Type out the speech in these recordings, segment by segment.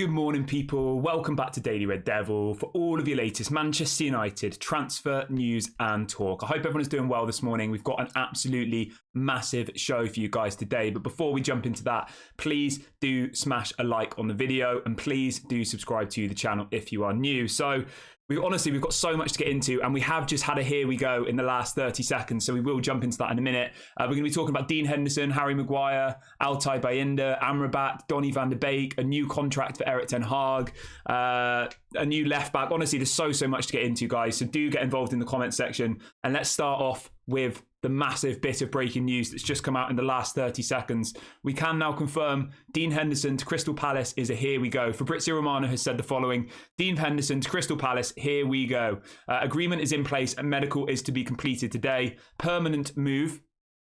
Good morning, people. Welcome back to Daily Red Devil for all of your latest Manchester United transfer news and talk. I hope everyone's doing well this morning. We've got an absolutely massive show for you guys today. But before we jump into that, please do smash a like on the video and please do subscribe to the channel if you are new. So we've got so much to get into, and we have just had a here we go in the last 30 seconds, so we will jump into that in a minute. We're going to be talking about Dean Henderson, Harry Maguire, Altay Bayindir, Amrabat, Donny van der Beek, a new contract for Erik ten Hag, a new left back. Honestly, there's so much to get into, guys, so do get involved in the comment section. And let's start off with the massive bit of breaking news that's just come out in the last 30 seconds. We can now confirm Dean Henderson to Crystal Palace is a here we go. Fabrizio Romano has said the following: Dean Henderson to Crystal Palace, here we go. Agreement is in place and medical is to be completed today. Permanent move.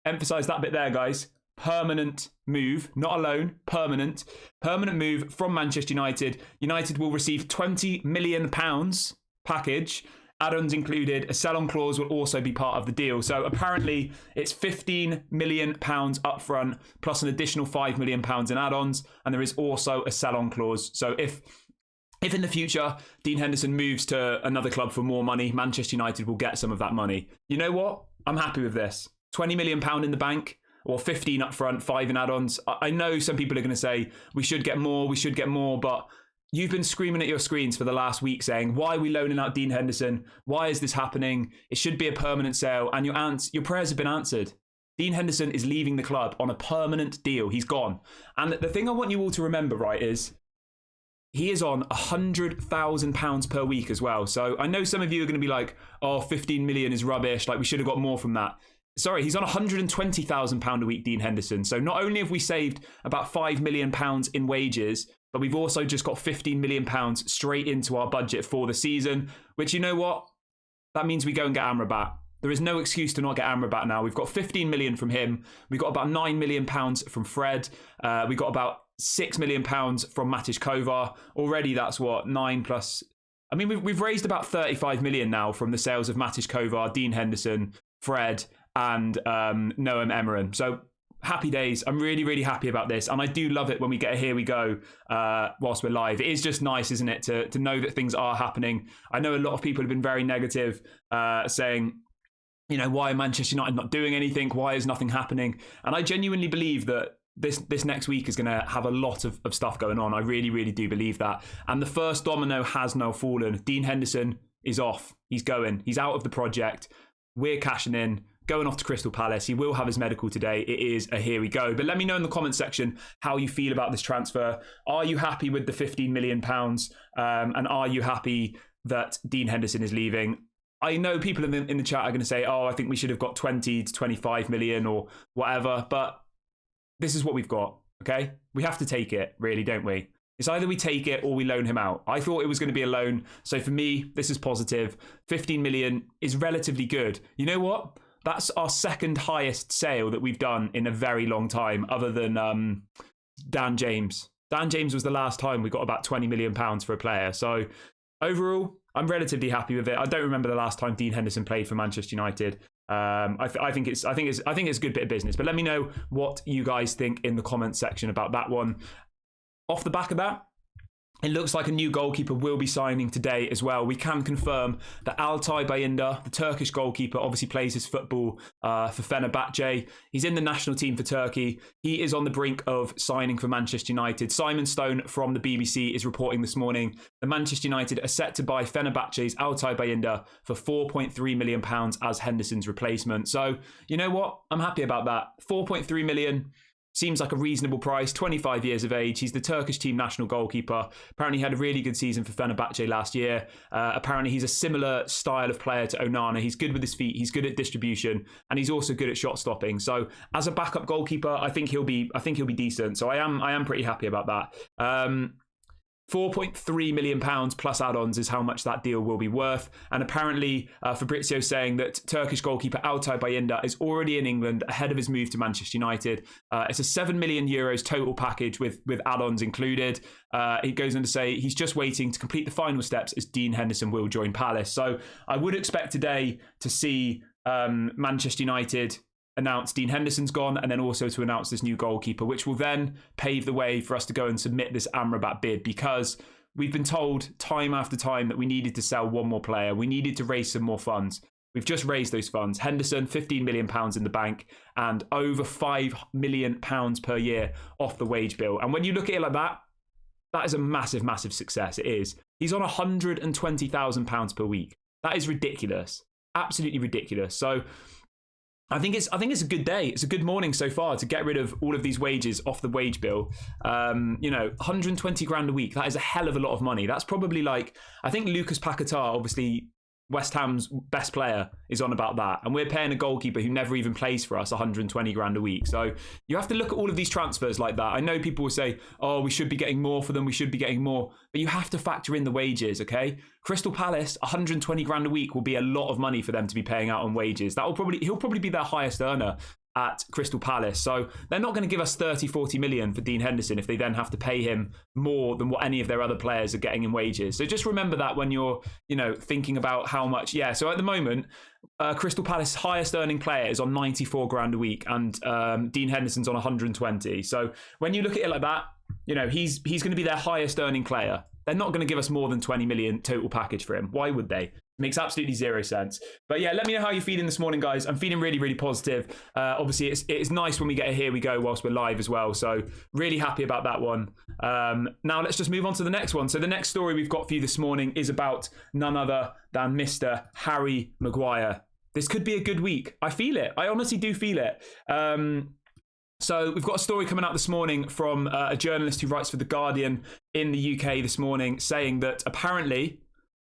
Emphasize that bit there, guys. Permanent move, not alone, permanent. Permanent move from Manchester United. United will receive £20 million package. Add-ons included. A sell-on clause will also be part of the deal. So apparently it's £15 million up front plus an additional £5 million in add-ons. And there is also a sell-on clause. So if in the future Dean Henderson moves to another club for more money, Manchester United will get some of that money. You know what? I'm happy with this. £20 million in the bank, or 15 up front, 5 in add-ons. I know some people are going to say we should get more, but you've been screaming at your screens for the last week saying, why are we loaning out Dean Henderson? Why is this happening? It should be a permanent sale. And your prayers have been answered. Dean Henderson is leaving the club on a permanent deal. He's gone. And the thing I want you all to remember, right, is he is on £100,000 per week as well. So I know some of you are going to be like, oh, 15 million is rubbish. Like, we should have got more from that. Sorry, he's on £120,000 a week, Dean Henderson. So not only have we saved about £5 million in wages, but we've also just got £15 million straight into our budget for the season, which, you know what? That means we go and get Amrabat. There is no excuse to not get Amrabat now. We've got 15 million from him. We've got about £9 million from Fred. We've got about £6 million from Matic Kovar. Already that's what, 9 plus... I mean, we've raised about 35 million now from the sales of Matic Kovar, Dean Henderson, Fred, and Noam Emeren. So happy days. I'm really happy about this, and I do love it when we get a here we go whilst we're live. It is just nice, isn't it, to know that things are happening. I know a lot of people have been very negative, saying, you know, why are Manchester United not doing anything? Why is nothing happening? And I genuinely believe that this next week is going to have a lot of stuff going on. I really do believe that. And the first domino has now fallen. Dean Henderson is off. He's going. He's out of the project. We're cashing in. Going off to Crystal Palace. He will have his medical today. It is a here we go. But let me know in the comment section how you feel about this transfer. Are you happy with the £15 million? And are you happy that Dean Henderson is leaving? I know people in the chat are going to say, oh, I think we should have got 20 to 25 million or whatever. But this is what we've got, okay? We have to take it, really, don't we? It's either we take it or we loan him out. I thought it was going to be a loan. So for me, this is positive. 15 million is relatively good. You know what? That's our second highest sale that we've done in a very long time, other than Dan James. Dan James was the last time we got about £20 million for a player. So overall, I'm relatively happy with it. I don't remember the last time Dean Henderson played for Manchester United. I think it's a good bit of business. But let me know what you guys think in the comments section about that one. Off the back of that, it looks like a new goalkeeper will be signing today as well. We can confirm that Altay Bayindir, the Turkish goalkeeper, obviously plays his football for Fenerbahce. He's in the national team for Turkey. He is on the brink of signing for Manchester United. Simon Stone from the BBC is reporting this morning that Manchester United are set to buy Fenerbahce's Altay Bayindir for £4.3 million as Henderson's replacement. So, you know what? I'm happy about that. £4.3 million. Seems like a reasonable price, 25 years of age. He's the Turkish team national goalkeeper. Apparently he had a really good season for Fenerbahce last year. Apparently he's a similar style of player to Onana. He's good with his feet, he's good at distribution, and he's also good at shot stopping. So as a backup goalkeeper, I think he'll be decent. So I am pretty happy about that. £4.3 million plus add-ons is how much that deal will be worth. And apparently Fabrizio saying that Turkish goalkeeper Altay Bayindir is already in England ahead of his move to Manchester United. It's a €7 million total package with add-ons included. He goes on to say he's just waiting to complete the final steps as Dean Henderson will join Palace. So I would expect today to see Manchester United announce Dean Henderson's gone, and then also to announce this new goalkeeper, which will then pave the way for us to go and submit this Amrabat bid, because we've been told time after time that we needed to sell one more player. We needed to raise some more funds. We've just raised those funds. Henderson, £15 million in the bank, and over £5 million per year off the wage bill. And when you look at it like that, that is a massive, massive success. It is. He's on £120,000 per week. That is ridiculous. Absolutely ridiculous. So I think it's a good day. It's a good morning so far to get rid of all of these wages off the wage bill. 120 grand a week. That is a hell of a lot of money. That's probably like, I think Lucas Paquetá, obviously West Ham's best player, is on about that. And we're paying a goalkeeper who never even plays for us 120 grand a week. So you have to look at all of these transfers like that. I know people will say, oh, we should be getting more for them. We should be getting more. But you have to factor in the wages, okay? Crystal Palace, 120 grand a week will be a lot of money for them to be paying out on wages. He'll probably be their highest earner at Crystal Palace. So they're not going to give us 30-40 million for Dean Henderson if they then have to pay him more than what any of their other players are getting in wages. So just remember that when you're, thinking about how much. Yeah, so at the moment, Crystal Palace's highest earning player is on 94 grand a week, and Dean Henderson's on 120. So when you look at it like that, he's going to be their highest earning player. They're not going to give us more than 20 million total package for him. Why would they? Makes absolutely zero sense. But yeah, let me know how you're feeling this morning, guys. I'm feeling really, really positive. Obviously, it's nice when we get a here we go whilst we're live as well. So really happy about that one. Now let's just move on to the next one. So the next story we've got for you this morning is about none other than Mr. Harry Maguire. This could be a good week. I feel it. I honestly do feel it. So we've got a story coming out this morning from a journalist who writes for The Guardian in the UK this morning, saying that apparently,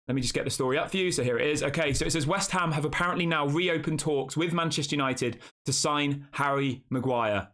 let me just get the story up for you. So here it is. Okay, so it says West Ham have apparently now reopened talks with Manchester United to sign Harry Maguire.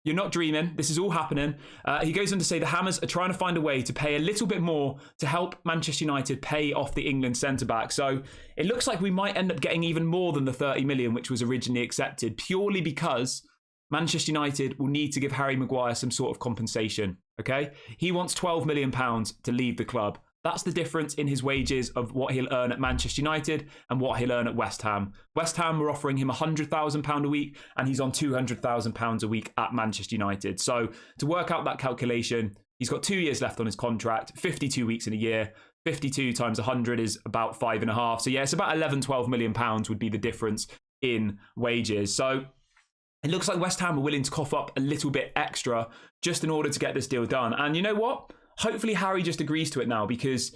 You're not dreaming. This is all happening. He goes on to say the Hammers are trying to find a way to pay a little bit more to help Manchester United pay off the England centre-back. So it looks like we might end up getting even more than the 30 million, which was originally accepted, purely because Manchester United will need to give Harry Maguire some sort of compensation. Okay? He wants £12 million to leave the club. That's the difference in his wages of what he'll earn at Manchester United and what he'll earn at West Ham. West Ham were offering him £100,000 a week, and he's on £200,000 a week at Manchester United. So to work out that calculation, he's got 2 years left on his contract, 52 weeks in a year. 52 times 100 is about 5.5. So yeah, it's about 11-12 million pounds would be the difference in wages. So it looks like West Ham are willing to cough up a little bit extra just in order to get this deal done. And you know what? Hopefully Harry just agrees to it now, because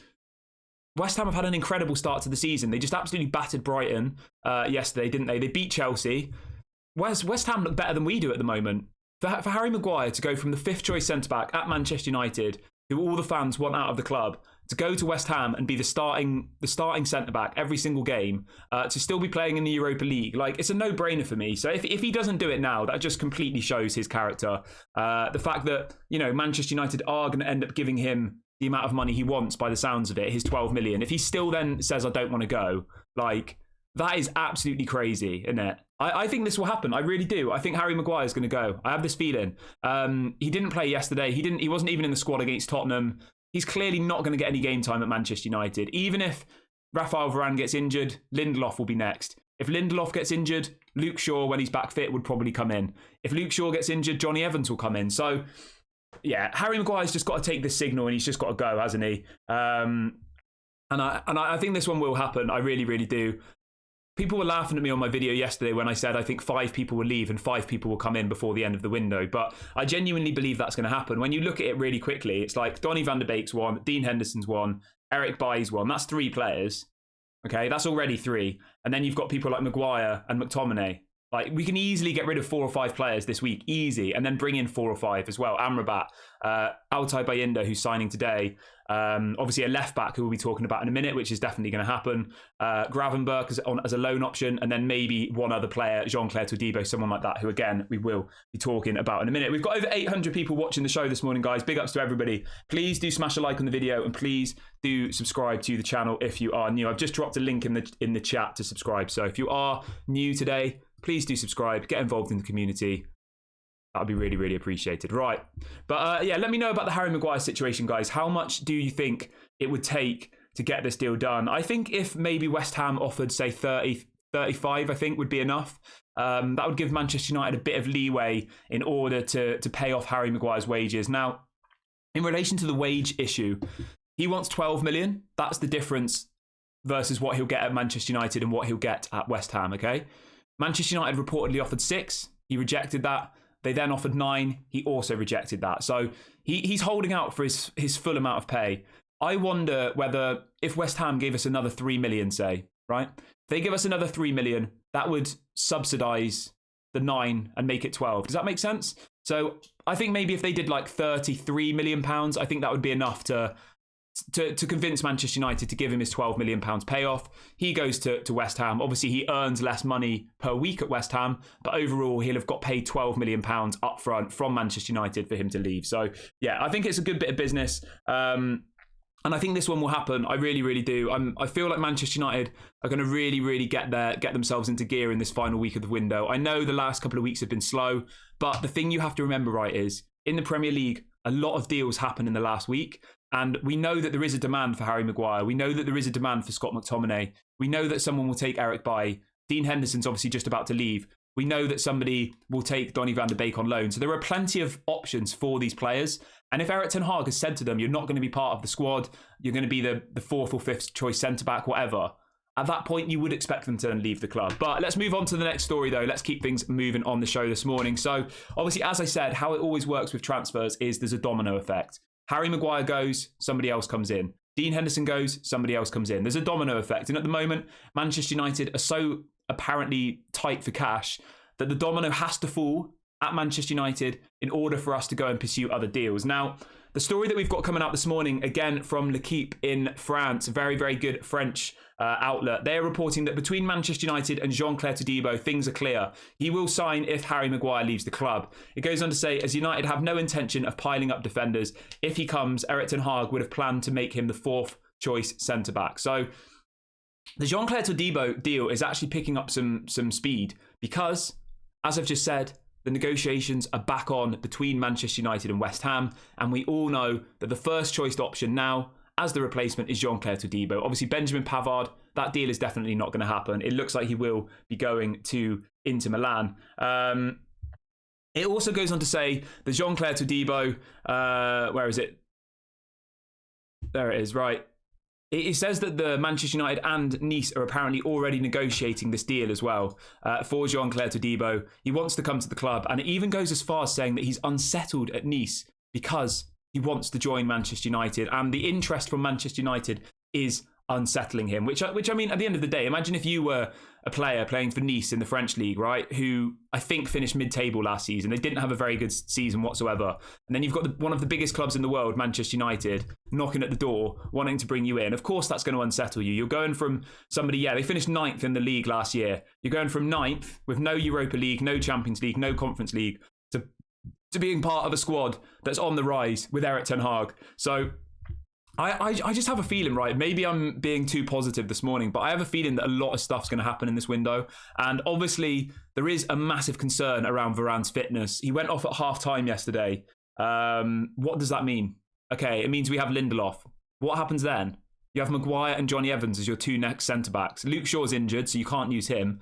West Ham have had an incredible start to the season. They just absolutely battered Brighton yesterday, didn't they? They beat Chelsea. West Ham look better than we do at the moment. For Harry Maguire to go from the fifth choice centre-back at Manchester United, who all the fans want out of the club, to go to West Ham and be the starting centre-back every single game, to still be playing in the Europa League, like, it's a no-brainer for me. So if he doesn't do it now, that just completely shows his character. The fact that, Manchester United are going to end up giving him the amount of money he wants by the sounds of it, his 12 million. If he still then says, I don't want to go, like, that is absolutely crazy, isn't it? I think this will happen. I really do. I think Harry Maguire is going to go. I have this feeling. He didn't play yesterday. He wasn't even in the squad against Tottenham. He's clearly not going to get any game time at Manchester United. Even if Rafael Varane gets injured, Lindelof will be next. If Lindelof gets injured, Luke Shaw, when he's back fit, would probably come in. If Luke Shaw gets injured, Johnny Evans will come in. So, yeah, Harry Maguire's just got to take this signal, and he's just got to go, hasn't he? And I think this one will happen. I really, really do. People were laughing at me on my video yesterday when I said I think 5 people will leave and 5 people will come in before the end of the window. But I genuinely believe that's going to happen. When you look at it really quickly, it's like Donny van der Beek's one, Dean Henderson's one, Eric Bailly's one. That's 3 players. Okay, that's already 3. And then you've got people like Maguire and McTominay. Like, we can easily get rid of 4 or 5 players this week, easy, and then bring in 4 or 5 as well. Amrabat, Altay Bayinda, who's signing today. Obviously a left back who we'll be talking about in a minute, which is definitely going to happen. Gravenberg as a loan option, and then maybe one other player, Jean-Claire Todibo, someone like that, who again we will be talking about in a minute. We've got over 800 people watching the show this morning, guys. Big ups to everybody. Please do smash a like on the video, and please do subscribe to the channel if you are new. I've just dropped a link in the chat to subscribe. So if you are new today, please do subscribe, get involved in the community. That would be really, really appreciated. Right. But yeah, let me know about the Harry Maguire situation, guys. How much do you think it would take to get this deal done? I think if maybe West Ham offered, say, 30, 35, I think, would be enough. That would give Manchester United a bit of leeway in order to pay off Harry Maguire's wages. Now, in relation to the wage issue, he wants 12 million. That's the difference versus what he'll get at Manchester United and what he'll get at West Ham, okay? Manchester United reportedly offered 6. He rejected that. They then offered 9. He also rejected that. So he's holding out for his full amount of pay. I wonder whether if West Ham gave us another 3 million, say, right? If they give us another 3 million, that would subsidise the 9 and make it 12. Does that make sense? So I think maybe if they did like 33 million pounds, I think that would be enough to convince Manchester United to give him his 12 million pounds payoff. He goes to West Ham. Obviously, he earns less money per week at West Ham, but overall, he'll have got paid 12 million pounds up front from Manchester United for him to leave. So yeah, I think it's a good bit of business. And I think this one will happen. I really, really do. I feel like Manchester United are going to really, really get themselves into gear in this final week of the window. I know the last couple of weeks have been slow, but the thing you have to remember, right, is in the Premier League, a lot of deals happen in the last week. And we know that there is a demand for Harry Maguire. We know that there is a demand for Scott McTominay. We know that someone will take Eric Bailly. Dean Henderson's obviously just about to leave. We know that somebody will take Donny van de Beek on loan. So there are plenty of options for these players. And if Eric Ten Hag has said to them, you're not going to be part of the squad, you're going to be the 4th or 5th choice centre-back, whatever, at that point, you would expect them to leave the club. But let's move on to the next story, though. Let's keep things moving on the show this morning. So obviously, as I said, how it always works with transfers is there's a domino effect. Harry Maguire goes, somebody else comes in. Dean Henderson goes, somebody else comes in. There's a domino effect. And at the moment, Manchester United are so apparently tight for cash that the domino has to fall at Manchester United in order for us to go and pursue other deals. Now, the story that we've got coming out this morning, again from L'Equipe in France, a very, very good French outlet. They're reporting that between Manchester United and Jean-Claire Todibo, things are clear. He will sign if Harry Maguire leaves the club. It goes on to say, as United have no intention of piling up defenders, if he comes, Eric Ten Hag would have planned to make him the 4th choice centre-back. So the Jean-Claire Todibo deal is actually picking up some speed because, as I've just said, the negotiations are back on between Manchester United and West Ham, and we all know that the first choice option now as the replacement is Jean-Claire Todibo. Obviously, Benjamin Pavard, that deal is definitely not going to happen. It looks like he will be going to Inter Milan. It also goes on to say that Jean-Claire Todibo, where is it? There it is, right. It says that the Manchester United and Nice are apparently already negotiating this deal as well for Jean-Claire Todibo. He wants to come to the club, and it even goes as far as saying that he's unsettled at Nice because he wants to join Manchester United, and the interest from Manchester United is unsettling him, which I mean, at the end of the day, imagine if you were a player playing for Nice in the French league, right, who I think finished mid-table last season. They didn't have a very good season whatsoever. And then you've got one of the biggest clubs in the world, Manchester United, knocking at the door, wanting to bring you in. Of course, that's going to unsettle you. You're going from somebody, they finished 9th in the league last year. You're going from 9th with no Europa League, no Champions League, no Conference League, to being part of a squad that's on the rise with Eric Ten Hag. So I just have a feeling, right? Maybe I'm being too positive this morning, but I have a feeling that a lot of stuff's going to happen in this window. And obviously, there is a massive concern around Varane's fitness. He went off at half-time yesterday. What does that mean? Okay, it means we have Lindelof. What happens then? You have Maguire and Johnny Evans as your 2 next centre-backs. Luke Shaw's injured, so you can't use him.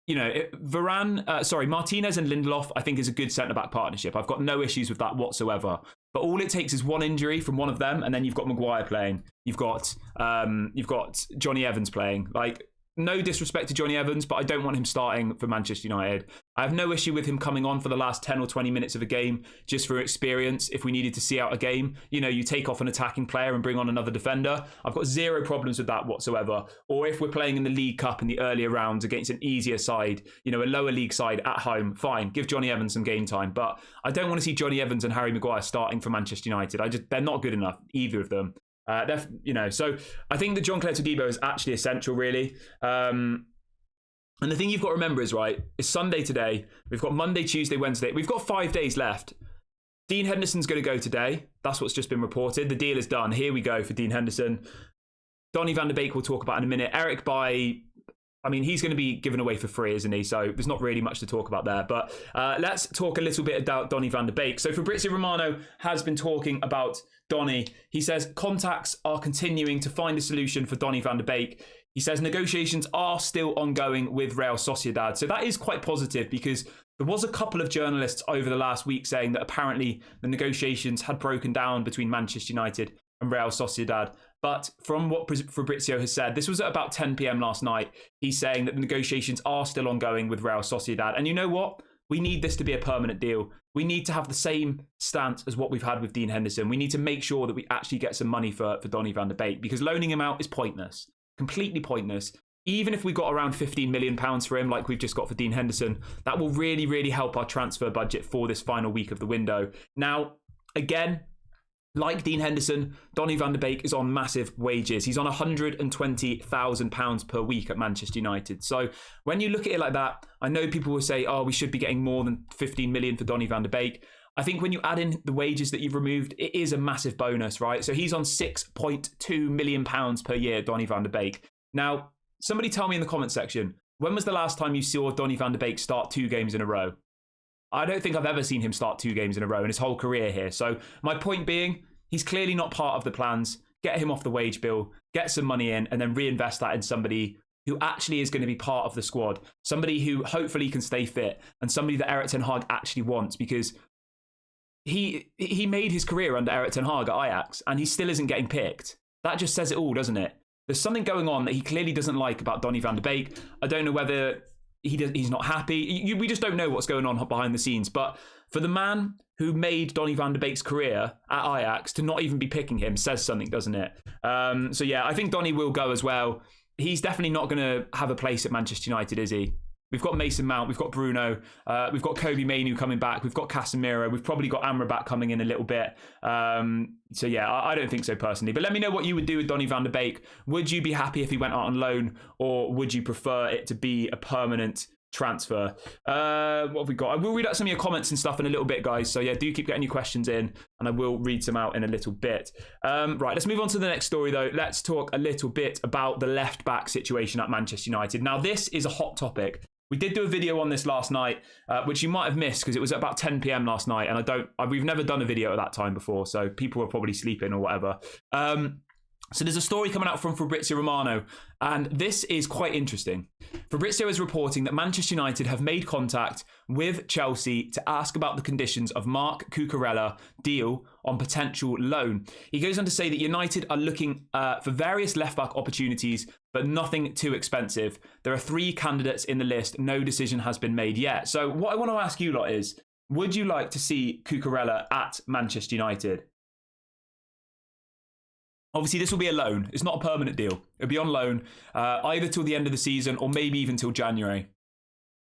You know, Martinez and Lindelof, I think, is a good centre-back partnership. I've got no issues with that whatsoever. But all it takes is one injury from one of them, and then you've got Maguire playing. You've got Johnny Evans playing. Like, no disrespect to Johnny Evans, but I don't want him starting for Manchester United. I have no issue with him coming on for the last 10 or 20 minutes of a game just for experience. If we needed to see out a game, you take off an attacking player and bring on another defender. I've got zero problems with that whatsoever. Or if we're playing in the League Cup in the earlier rounds against an easier side, a lower league side at home, fine, give Johnny Evans some game time. But I don't want to see Johnny Evans and Harry Maguire starting for Manchester United. They're not good enough, either of them. So I think that Jean-Claire Todibo is actually essential, really. And the thing you've got to remember is, right, it's Sunday today. We've got Monday, Tuesday, Wednesday. We've got 5 days left. Dean Henderson's going to go today. That's what's just been reported. The deal is done. Here we go for Dean Henderson. Donny van de Beek we'll talk about in a minute. Eric Bailly, he's going to be given away for free, isn't he? So there's not really much to talk about there. But let's talk a little bit about Donny van de Beek. So Fabrizio Romano has been talking about Donny. He says contacts are continuing to find a solution for Donny van de Beek. He says negotiations are still ongoing with Real Sociedad. So that is quite positive, because there was a couple of journalists over the last week saying that apparently the negotiations had broken down between Manchester United and Real Sociedad. But from what Fabrizio has said, this was at about 10 p.m. last night. He's saying that the negotiations are still ongoing with Real Sociedad. And you know what? We need this to be a permanent deal. We need to have the same stance as what we've had with Dean Henderson. We need to make sure that we actually get some money for Donny van de Beek, because loaning him out is pointless. Completely pointless. Even if we got around £15 million for him, like we've just got for Dean Henderson, that will really, really help our transfer budget for this final week of the window. Now, again, like Dean Henderson, Donny van de Beek is on massive wages. He's on £120,000 per week at Manchester United. So when you look at it like that, I know people will say, oh, we should be getting more than 15 million for Donny van de Beek. I think when you add in the wages that you've removed, it is a massive bonus, right? So he's on £6.2 million per year, Donny van de Beek. Now, somebody tell me in the comment section, when was the last time you saw Donny van de Beek start 2 games in a row? I don't think I've ever seen him start 2 games in a row in his whole career here. So my point being, he's clearly not part of the plans. Get him off the wage bill, get some money in, and then reinvest that in somebody who actually is going to be part of the squad. Somebody who hopefully can stay fit, and somebody that Erik ten Hag actually wants, because he made his career under Erik ten Hag at Ajax, and he still isn't getting picked. That just says it all, doesn't it? There's something going on that he clearly doesn't like about Donny van de Beek. I don't know whether he's not happy. We just don't know what's going on behind the scenes. But for the man who made Donny van de Beek's career at Ajax to not even be picking him says something, doesn't it? So yeah, I think Donny will go as well. He's definitely not going to have a place at Manchester United, is he? We've got Mason Mount, we've got Bruno, we've got Kobe Mainoo coming back, we've got Casemiro, we've probably got Amrabat coming in a little bit. So yeah, I don't think so personally. But let me know what you would do with Donny van de Beek. Would you be happy if he went out on loan, or would you prefer it to be a permanent transfer? What have we got? I will read out some of your comments and stuff in a little bit, guys. So yeah, do keep getting your questions in, and I will read some out in a little bit. Right, let's move on to the next story though. Let's talk a little bit about the left back situation at Manchester United. Now, this is a hot topic. We did do a video on this last night, which you might have missed because it was at about 10 p.m. last night, and we've never done a video at that time before, so people were probably sleeping or whatever. So there's a story coming out from Fabrizio Romano, and this is quite interesting. Fabrizio is reporting that Manchester United have made contact with Chelsea to ask about the conditions of Marc Cucurella deal on potential loan. He goes on to say that United are looking for various left-back opportunities, but nothing too expensive. There are 3 candidates in the list. No decision has been made yet. So what I want to ask you lot is, would you like to see Cucurella at Manchester United? Obviously, this will be a loan. It's not a permanent deal. It'll be on loan either till the end of the season or maybe even till January.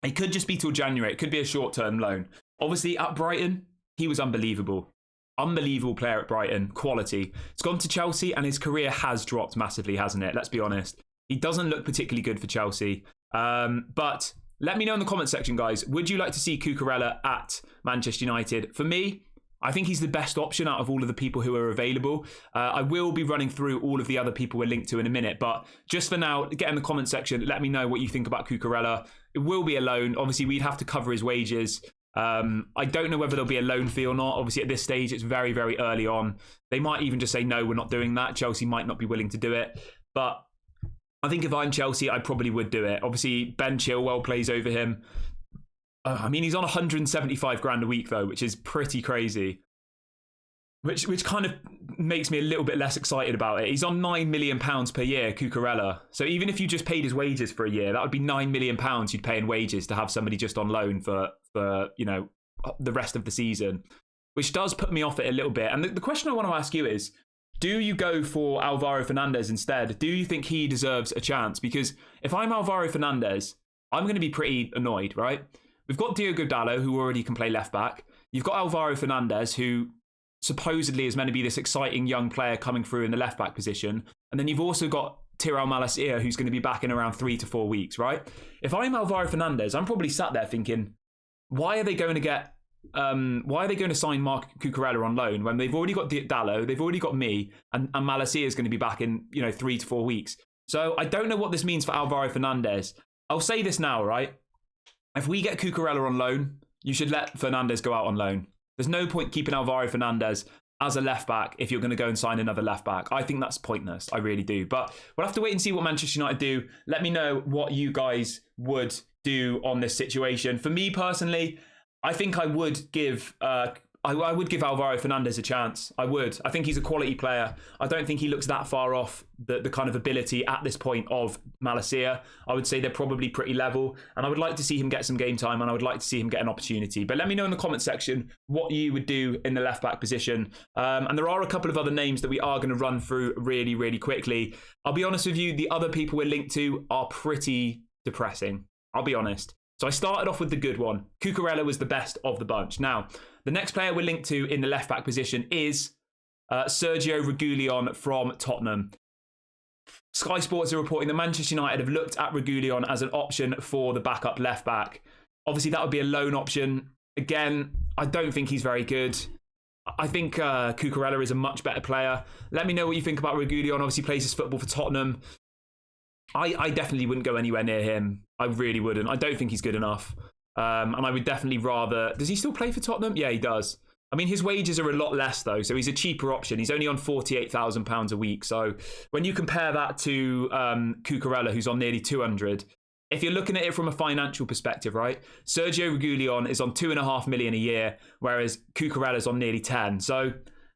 It could just be till January. It could be a short-term loan. Obviously, at Brighton, he was unbelievable. Unbelievable player at Brighton. Quality. He's gone to Chelsea and his career has dropped massively, hasn't it? Let's be honest. He doesn't look particularly good for Chelsea. But let me know in the comment section, guys. Would you like to see Cucurella at Manchester United? For me, I think he's the best option out of all of the people who are available. I will be running through all of the other people we're linked to in a minute, but just for now, get in the comment section. Let me know what you think about Cucurella. It will be a loan. Obviously, we'd have to cover his wages. I don't know whether there'll be a loan fee or not. Obviously, at this stage, it's very, very early on. They might even just say, no, we're not doing that. Chelsea might not be willing to do it. But I think if I'm Chelsea, I probably would do it. Obviously, Ben Chilwell plays over him. I mean, he's on 175 grand a week, though, which is pretty crazy. Which kind of makes me a little bit less excited about it. He's on £9 million per year, Cucurella. So even if you just paid his wages for a year, that would be £9 million you'd pay in wages to have somebody just on loan for you know, the rest of the season, which does put me off it a little bit. And the question I want to ask you is, do you go for Alvaro Fernandez instead? Do you think he deserves a chance? Because if I'm Alvaro Fernandez, I'm going to be pretty annoyed, right? We've got Diogo Dalot, who already can play left back. You've got Alvaro Fernandez, who supposedly is meant to be this exciting young player coming through in the left back position. And then you've also got Tyrell Malacia, who's going to be back in around 3 to 4 weeks, right? If I'm Alvaro Fernandez, I'm probably sat there thinking, why are they going to sign Marc Cucurella on loan when they've already got Dalot, they've already got me, and Malacia is going to be back in 3 to 4 weeks. So I don't know what this means for Alvaro Fernandez. I'll say this now, right? If we get Cucurella on loan, you should let Fernandez go out on loan. There's no point keeping Alvaro Fernandez as a left back if you're going to go and sign another left back. I think that's pointless. I really do. But we'll have to wait and see what Manchester United do. Let me know what you guys would do on this situation. For me personally, I think I would give I would give Alvaro Fernandez a chance. I would. I think he's a quality player. I don't think he looks that far off the kind of ability at this point of Malacia. I would say they're probably pretty level. And I would like to see him get some game time, and I would like to see him get an opportunity. But let me know in the comment section what you would do in the left back position. And there are a couple of other names that we are going to run through really, really quickly. I'll be honest with you, the other people we're linked to are pretty depressing. I'll be honest. So I started off with the good one. Cucurella was the best of the bunch. Now, the next player we're linked to in the left-back position is Sergio Reguilón from Tottenham. Sky Sports are reporting that Manchester United have looked at Reguilón as an option for the backup left-back. Obviously, that would be a loan option. Again, I don't think he's very good. I think Cucurella is a much better player. Let me know what you think about Reguilón. Obviously, plays his football for Tottenham. I definitely wouldn't go anywhere near him. I really wouldn't. I don't think he's good enough. And I would definitely rather... Does he still play for Tottenham? Yeah, he does. I mean, his wages are a lot less, though, so he's a cheaper option. He's only on £48,000 a week. So when you compare that to Cucurella, who's on nearly 200, if you're looking at it from a financial perspective, right, Sergio Reguilón is on $2.5 million a year, whereas Cucurella's on nearly 10. So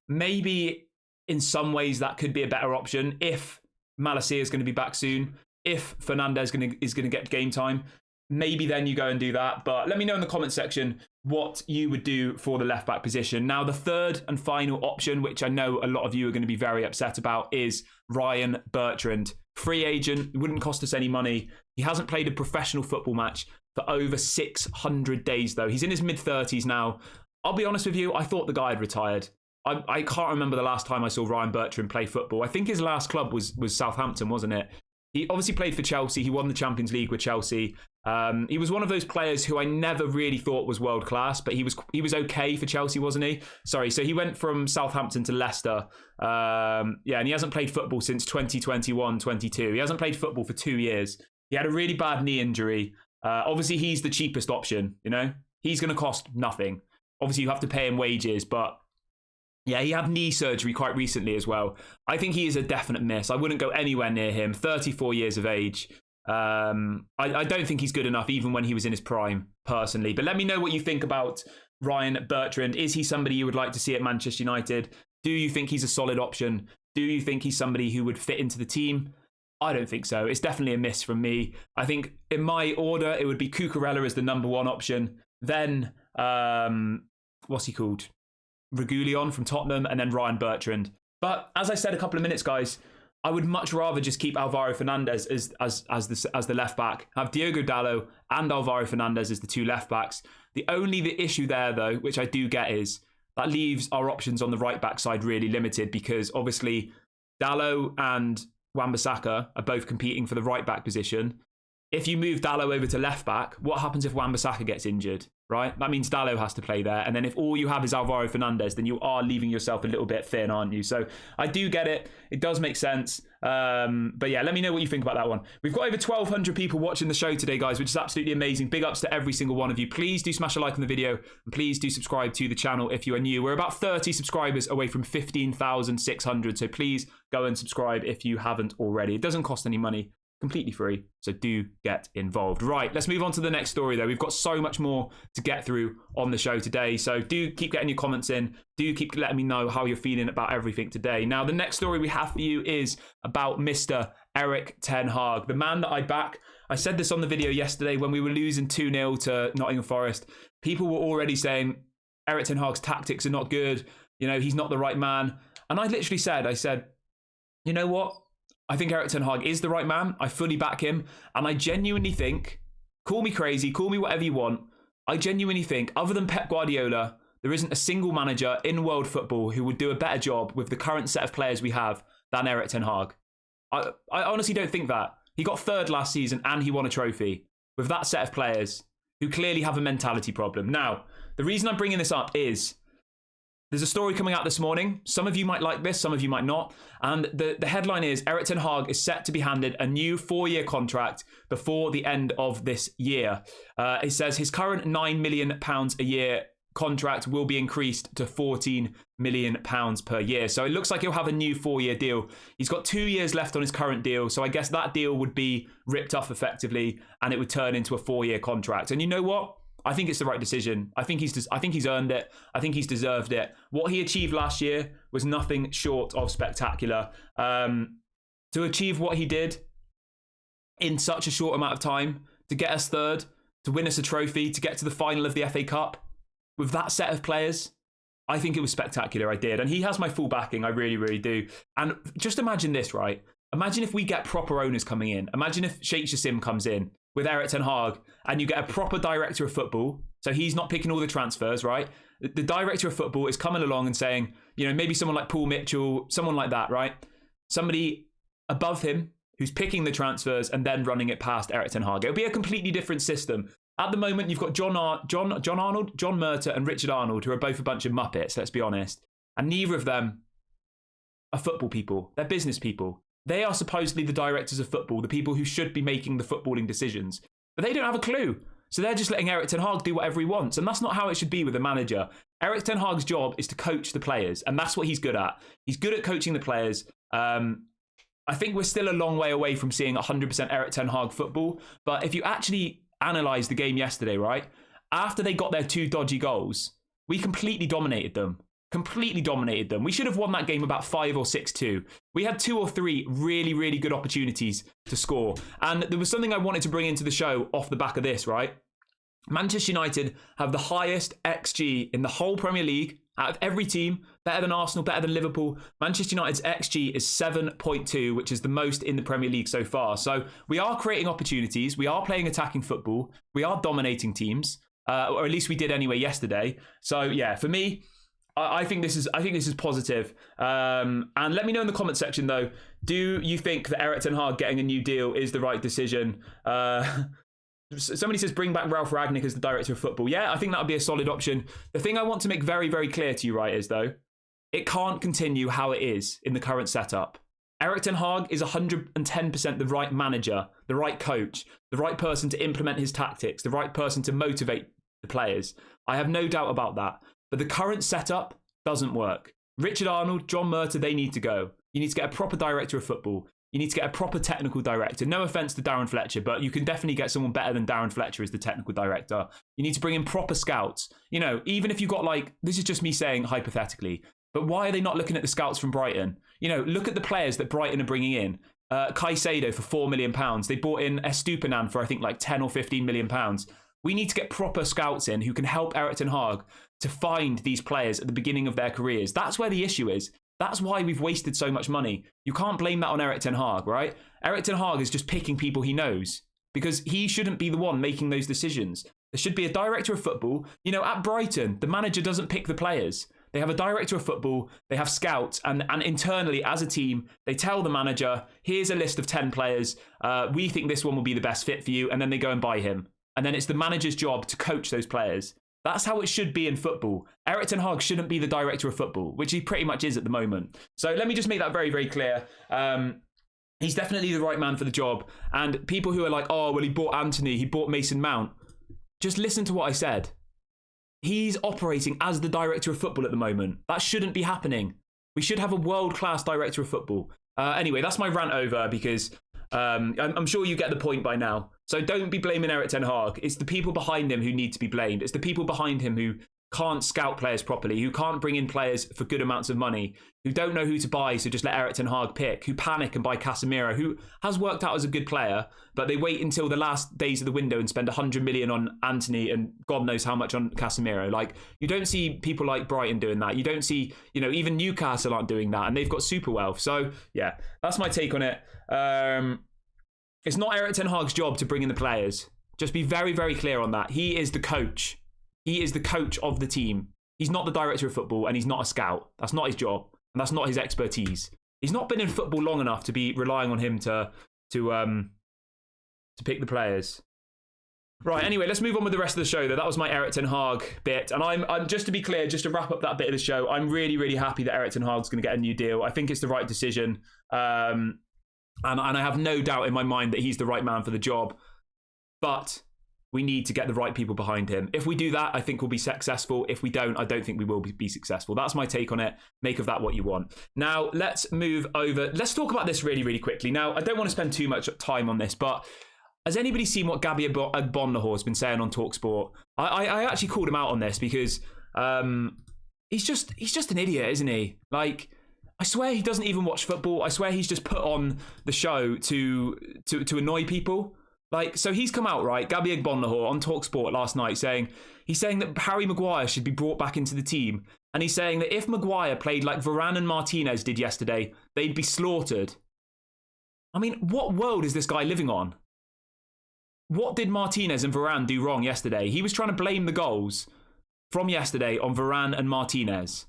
maybe in some ways that could be a better option if Malacia is going to be back soon. If Fernandez is going to get game time, maybe then you go and do that. But let me know in the comment section what you would do for the left back position. Now, the third and final option, which I know a lot of you are going to be very upset about, is Ryan Bertrand. Free agent, wouldn't cost us any money. He hasn't played a professional football match for over 600 days, though. He's in his mid-30s now. I'll be honest with you, I thought the guy had retired. I can't remember the last time I saw Ryan Bertrand play football. I think his last club was Southampton, wasn't it? He obviously played for Chelsea. He won the Champions League with Chelsea. He was one of those players who I never really thought was world class, but he was okay for Chelsea, wasn't he? Sorry, so he went from Southampton to Leicester. And he hasn't played football since 2021-22. He hasn't played football for 2 years. He had a really bad knee injury. Obviously, he's the cheapest option, you know? He's going to cost nothing. Obviously, you have to pay him wages, but yeah, he had knee surgery quite recently as well. I think he is a definite miss. I wouldn't go anywhere near him. 34 years of age. I don't think he's good enough even when he was in his prime, personally. But let me know what you think about Ryan Bertrand. Is he somebody you would like to see at Manchester United? Do you think he's a solid option? Do you think he's somebody who would fit into the team? I don't think so. It's definitely a miss from me. I think in my order, it would be Cucurella as the number one option. Then, what's he called? Reguilón from Tottenham, and then Ryan Bertrand. But as I said a couple of minutes, guys, I would much rather just keep Alvaro Fernandez as the left back, have Diogo Dalot and Alvaro Fernandez as the two left backs. The issue there, though, which I do get, is that leaves our options on the right back side really limited, because obviously Dalot and Wan-Bissaka are both competing for the right back position. If you move Dalot over to left back, what happens if Wan-Bissaka gets injured, right? That means Dalot has to play there. And then if all you have is Alvaro Fernandez, then you are leaving yourself a little bit thin, aren't you? So I do get it. It does make sense. But yeah, let me know what you think about that one. We've got over 1,200 people watching the show today, guys, which is absolutely amazing. Big ups to every single one of you. Please do smash a like on the video, and please do subscribe to the channel if you are new. We're about 30 subscribers away from 15,600. So please go and subscribe if you haven't already. It doesn't cost any money. Completely free, so do get involved. Right, let's move on to the next story, though. We've got so much more to get through on the show today, so do keep getting your comments in. Do keep letting me know how you're feeling about everything today. Now, the next story we have for you is about Mr. Erik ten Hag, the man that I back. I said this on the video yesterday when we were losing 2-0 to Nottingham Forest. People were already saying Erik ten Hag's tactics are not good. You know, he's not the right man. And I literally said, you know what? I think Erik ten Hag is the right man. I fully back him. And I genuinely think, call me crazy, call me whatever you want, I genuinely think, other than Pep Guardiola, there isn't a single manager in world football who would do a better job with the current set of players we have than Erik ten Hag. I honestly don't think that. He got third last season and he won a trophy with that set of players who clearly have a mentality problem. Now, the reason I'm bringing this up is there's a story coming out this morning. Some of you might like this, some of you might not. And the headline is, Erik ten Hag is set to be handed a new 4-year contract before the end of this year. It says his current £9 million a year contract will be increased to £14 million per year. So it looks like he'll have a new 4-year deal. He's got 2 years left on his current deal. So I guess that deal would be ripped off effectively and it would turn into a 4-year contract. And you know what? I think it's the right decision. I think he's earned it. I think he's deserved it. What he achieved last year was nothing short of spectacular. To achieve what he did in such a short amount of time, to get us third, to win us a trophy, to get to the final of the FA Cup, with that set of players, I think it was spectacular. I did. And he has my full backing. I really, really do. And just imagine this, right? Imagine if we get proper owners coming in. Imagine if Sheikh Jassim comes in with Erik ten Hag and you get a proper director of football. So he's not picking all the transfers, right? The director of football is coming along and saying, you know, maybe someone like Paul Mitchell, someone like that, right? Somebody above him who's picking the transfers and then running it past Erik ten Hag. It'll be a completely different system. At the moment, you've got John Murtough and Richard Arnold, who are both a bunch of muppets, let's be honest. And neither of them are football people. They're business people. They are supposedly the directors of football, the people who should be making the footballing decisions. But they don't have a clue. So they're just letting Erik ten Hag do whatever he wants. And that's not how it should be with a manager. Erik ten Hag's job is to coach the players. And that's what he's good at. He's good at coaching the players. I think we're still a long way away from seeing 100% Erik ten Hag football. But if you actually analyse the game yesterday, right? After they got their 2 dodgy goals, we completely dominated them. We should have won that game about 5 or 6-2. We had 2 or 3 really, really good opportunities to score. And there was something I wanted to bring into the show off the back of this, right? Manchester United have the highest XG in the whole Premier League out of every team, better than Arsenal, better than Liverpool. Manchester United's XG is 7.2, which is the most in the Premier League so far. So we are creating opportunities. We are playing attacking football. We are dominating teams, or at least we did anyway yesterday. So yeah, for me, I think this is positive. And let me know in the comment section though, do you think that Erik ten Hag getting a new deal is the right decision? Somebody says bring back Ralph Ragnick as the director of football. Yeah, I think that would be a solid option. The thing I want to make very, very clear to you, right, is though, it can't continue how it is in the current setup. Erik ten Hag is 110% the right manager, the right coach, the right person to implement his tactics, the right person to motivate the players. I have no doubt about that. But the current setup doesn't work. Richard Arnold, John Murtough, they need to go. You need to get a proper director of football. You need to get a proper technical director. No offense to Darren Fletcher, but you can definitely get someone better than Darren Fletcher as the technical director. You need to bring in proper scouts. You know, even if you've got like, this is just me saying hypothetically, but why are they not looking at the scouts from Brighton? You know, look at the players that Brighton are bringing in. Caicedo for £4 million. They bought in Estupinan for I think like 10 or 15 million pounds. We need to get proper scouts in who can help Erik ten Hag to find these players at the beginning of their careers. That's where the issue is. That's why we've wasted so much money. You can't blame that on Erik ten Hag, right? Erik ten Hag is just picking people he knows because he shouldn't be the one making those decisions. There should be a director of football. You know, at Brighton, the manager doesn't pick the players. They have a director of football, they have scouts, and internally as a team, they tell the manager, here's a list of 10 players. We think this one will be the best fit for you. And then they go and buy him. And then it's the manager's job to coach those players. That's how it should be in football. Erik ten Hag shouldn't be the director of football, which he pretty much is at the moment. So let me just make that very, very clear. He's definitely the right man for the job. And people who are like, oh, well, he bought Anthony, he bought Mason Mount. Just listen to what I said. He's operating as the director of football at the moment. That shouldn't be happening. We should have a world-class director of football. Anyway, that's my rant over because I'm sure you get the point by now. So don't be blaming Erik ten Hag. It's the people behind him who need to be blamed. It's the people behind him who can't scout players properly, who can't bring in players for good amounts of money, who don't know who to buy, so just let Erik ten Hag pick, who panic and buy Casemiro, who has worked out as a good player, but they wait until the last days of the window and spend 100 million on Anthony and God knows how much on Casemiro. Like, you don't see people like Brighton doing that. You don't see, you know, even Newcastle aren't doing that, and they've got super wealth. So, yeah, that's my take on it. It's not Erik ten Hag's job to bring in the players. Just be very, very clear on that. He is the coach. He is the coach of the team. He's not the director of football and he's not a scout. That's not his job and that's not his expertise. He's not been in football long enough to be relying on him to pick the players. Right, anyway, let's move on with the rest of the show, though. That was my Erik ten Hag bit. And I'm just to be clear, just to wrap up that bit of the show, I'm really, really happy that Erik ten Hag's going to get a new deal. I think it's the right decision. And I have no doubt in my mind that he's the right man for the job. But we need to get the right people behind him. If we do that, I think we'll be successful. If we don't, I don't think we will be successful. That's my take on it. Make of that what you want. Now, let's move over. Let's talk about this really, really quickly. Now, I don't want to spend too much time on this, but has anybody seen what Gabby Agbonlahor has been saying on TalkSport? I actually called him out on this because he's just an idiot, isn't he? Like, I swear he doesn't even watch football. I swear he's just put on the show to annoy people. Like, so he's come out, right, Gabby Agbonlahor on TalkSport last night he's saying that Harry Maguire should be brought back into the team. And he's saying that if Maguire played like Varane and Martinez did yesterday, they'd be slaughtered. I mean, what world is this guy living on? What did Martinez and Varane do wrong yesterday? He was trying to blame the goals from yesterday on Varane and Martinez.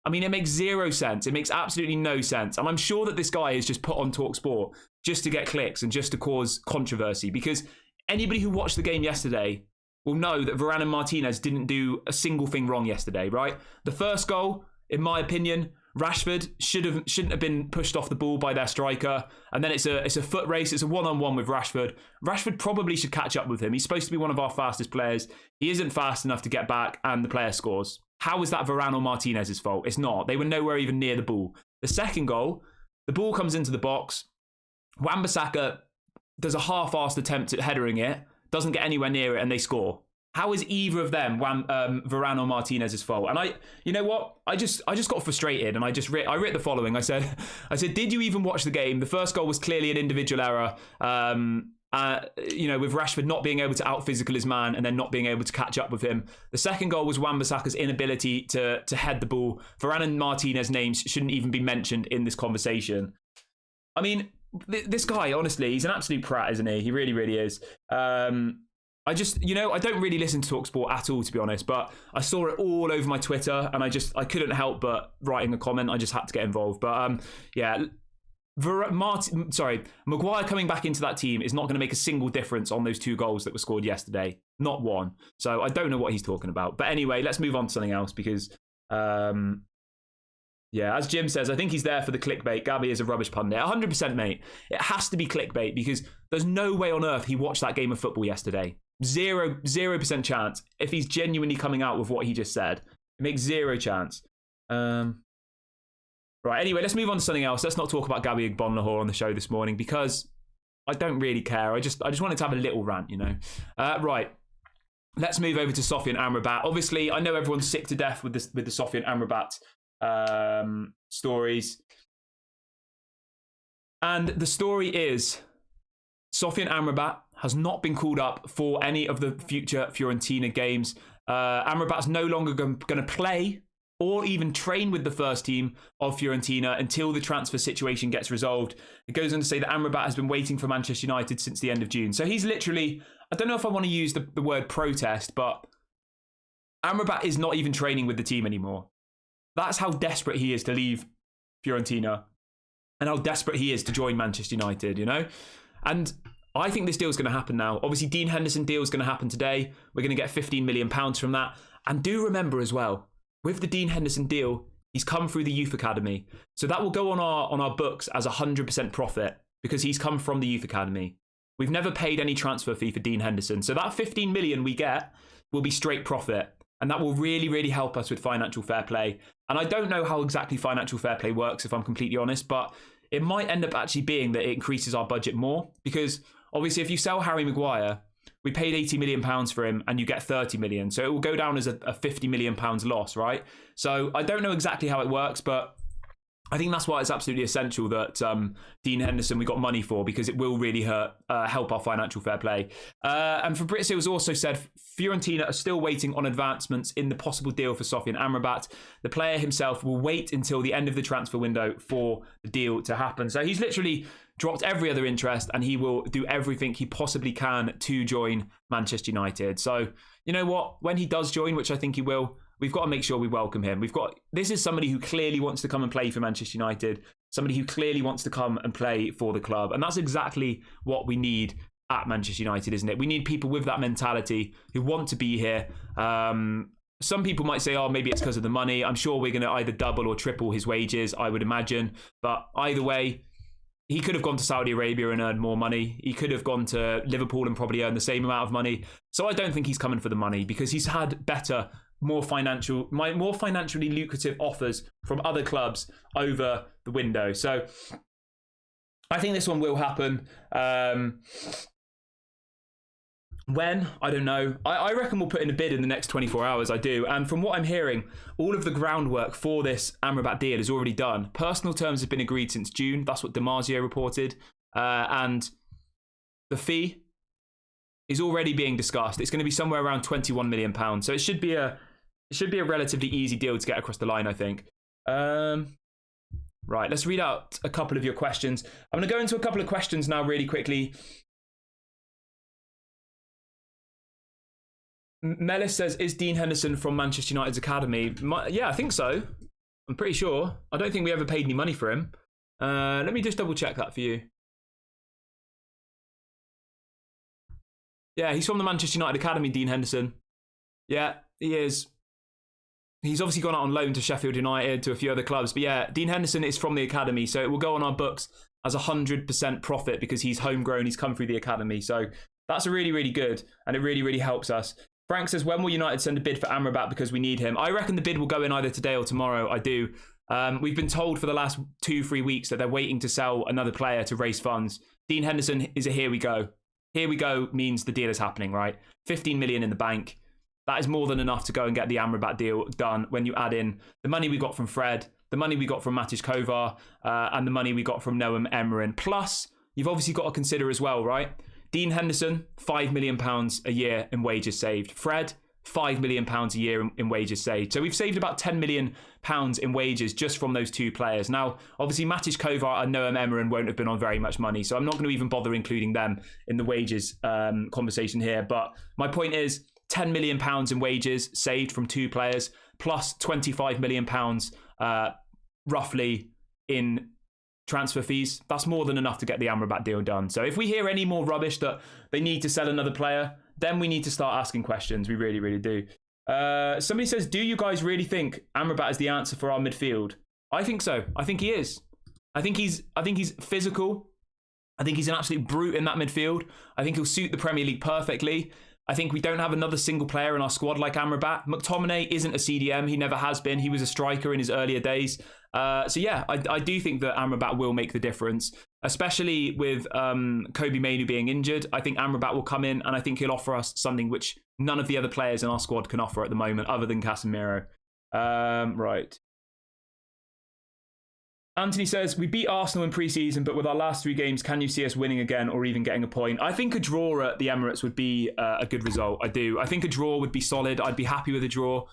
I mean, it makes zero sense. It makes absolutely no sense. And I'm sure that this guy is just put on TalkSport just to get clicks and just to cause controversy, because anybody who watched the game yesterday will know that Varane and Martinez didn't do a single thing wrong yesterday, right? The first goal, in my opinion, Rashford shouldn't have been pushed off the ball by their striker. And then it's a foot race. It's a one-on-one with Rashford. Rashford probably should catch up with him. He's supposed to be one of our fastest players. He isn't fast enough to get back, and the player scores. How is that Varane or Martinez's fault? It's not. They were nowhere even near the ball. The second goal, the ball comes into the box. Wan-Bissaka does a half-assed attempt at headering it, doesn't get anywhere near it, and they score. How is either of them Varane or Martinez's fault? And you know what? I just got frustrated, and I writ the following. I said, did you even watch the game? The first goal was clearly an individual error. With Rashford not being able to out-physical his man and then not being able to catch up with him. The second goal was Wan-Bissaka's inability to head the ball. Varane and Martinez names shouldn't even be mentioned in this conversation. I mean, this guy, honestly, he's an absolute prat, isn't he? He really, really is. I don't really listen to TalkSport at all, to be honest, but I saw it all over my Twitter, and I couldn't help but writing a comment. I just had to get involved. But Maguire coming back into that team is not going to make a single difference on those two goals that were scored yesterday. Not one. So I don't know what he's talking about. But anyway, let's move on to something else because, as Jim says, I think he's there for the clickbait. Gabby is a rubbish pundit. 100%, mate. It has to be clickbait because there's no way on earth he watched that game of football yesterday. 0% chance. If he's genuinely coming out with what he just said, it makes zero chance. Right, anyway, let's move on to something else. Let's not talk about Gabby Agbonlahor on the show this morning because I don't really care. I just wanted to have a little rant, you know. Right, let's move over to Sofyan Amrabat. Obviously, I know everyone's sick to death with the Sofyan Amrabat stories. And the story is Sofyan Amrabat has not been called up for any of the future Fiorentina games. Amrabat's no longer going to play or even train with the first team of Fiorentina until the transfer situation gets resolved. It goes on to say that Amrabat has been waiting for Manchester United since the end of June. So he's literally, I don't know if I want to use the word protest, but Amrabat is not even training with the team anymore. That's how desperate he is to leave Fiorentina and how desperate he is to join Manchester United, you know? And I think this deal is going to happen now. Obviously, Dean Henderson deal is going to happen today. We're going to get £15 million from that. And do remember as well, with the Dean Henderson deal, he's come through the youth academy. So that will go on our books as 100% profit because he's come from the youth academy. We've never paid any transfer fee for Dean Henderson. So that 15 million we get will be straight profit. And that will really, really help us with financial fair play. And I don't know how exactly financial fair play works, if I'm completely honest, but it might end up actually being that it increases our budget more because obviously if you sell Harry Maguire, we paid £80 million for him and you get 30 million. So it will go down as a £50 million loss, right? So I don't know exactly how it works, but I think that's why it's absolutely essential that Dean Henderson we got money for because it will really help our financial fair play. And Fabrizio has also said Fiorentina are still waiting on advancements in the possible deal for Sofyan Amrabat. The player himself will wait until the end of the transfer window for the deal to happen. So he's literally dropped every other interest and he will do everything he possibly can to join Manchester United. So, you know what? When he does join, which I think he will, we've got to make sure we welcome him. This is somebody who clearly wants to come and play for Manchester United, somebody who clearly wants to come and play for the club. And that's exactly what we need at Manchester United, isn't it? We need people with that mentality who want to be here. Some people might say, oh, maybe it's because of the money. I'm sure we're going to either double or triple his wages, I would imagine. But either way, he could have gone to Saudi Arabia and earned more money. He could have gone to Liverpool and probably earned the same amount of money. So I don't think he's coming for the money because he's had better, more financially lucrative offers from other clubs over the window. So I think this one will happen. When? I don't know. I reckon we'll put in a bid in the next 24 hours. I do. And from what I'm hearing, all of the groundwork for this Amrabat deal is already done. Personal terms have been agreed since June. That's what DiMarzio reported. And the fee is already being discussed. It's going to be somewhere around £21 million. So it should be a relatively easy deal to get across the line, I think. Right, let's read out a couple of your questions. I'm going to go into a couple of questions now really quickly. Melis says, is Dean Henderson from Manchester United's academy? Yeah, I think so. I'm pretty sure. I don't think we ever paid any money for him. Let me just double check that for you. Yeah, he's from the Manchester United academy, Dean Henderson. Yeah, he is. He's obviously gone out on loan to Sheffield United, to a few other clubs. But yeah, Dean Henderson is from the academy. So it will go on our books as 100% profit because he's homegrown. He's come through the academy. So that's a really, really good. And it really, really helps us. Frank says, when will United send a bid for Amrabat because we need him? I reckon the bid will go in either today or tomorrow. I do. We've been told for the last 2-3 weeks that they're waiting to sell another player to raise funds. Dean Henderson is a here we go. Here we go means the deal is happening, right? 15 million in the bank. That is more than enough to go and get the Amrabat deal done when you add in the money we got from Fred, the money we got from Matic Kovar, and the money we got from Noam Emmerich. Plus, you've obviously got to consider as well, right? Dean Henderson, £5 million a year in wages saved. Fred, £5 million a year in wages saved. So we've saved about £10 million in wages just from those two players. Now, obviously, Matic Kovar and Noam Emmerich won't have been on very much money, so I'm not going to even bother including them in the wages conversation here. But my point is, £10 million in wages saved from two players, plus £25 million roughly in transfer fees. That's more than enough to get the Amrabat deal done. So if we hear any more rubbish that they need to sell another player, then we need to start asking questions. We really, really do. Somebody says, do you guys really think Amrabat is the answer for our midfield? I think so. I think he is. I think he's physical. I think he's an absolute brute in that midfield. I think he'll suit the Premier League perfectly. I think we don't have another single player in our squad like Amrabat. McTominay isn't a CDM. He never has been. He was a striker in his earlier days. So yeah, I do think that Amrabat will make the difference, especially with Kobe Mainoo being injured. I think Amrabat will come in and I think he'll offer us something which none of the other players in our squad can offer at the moment other than Casemiro. Right. Anthony says, we beat Arsenal in pre-season, but with our last 3 games, can you see us winning again or even getting a point? I think a draw at the Emirates would be a good result. I do. I think a draw would be solid. I'd be happy with a draw.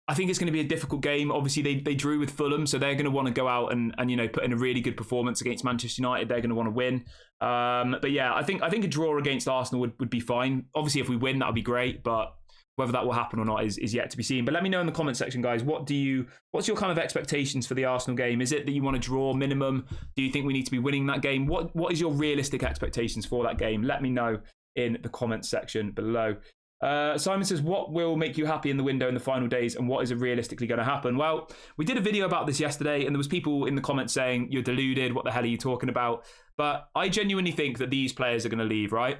I think it's going to be a difficult game. Obviously, they drew with Fulham, so they're going to want to go out and you know, put in a really good performance against Manchester United. They're going to want to win. But yeah, I think a draw against Arsenal would be fine. Obviously, if we win, that would be great, but whether that will happen or not is yet to be seen. But let me know in the comment section, guys. What's your kind of expectations for the Arsenal game? Is it that you want to draw minimum? Do you think we need to be winning that game? What is your realistic expectations for that game? Let me know in the comment section below. Simon says, what will make you happy in the window in the final days and what is realistically going to happen? Well, we did a video about this yesterday and there was people in the comments saying, you're deluded, what the hell are you talking about? But I genuinely think that these players are going to leave, right?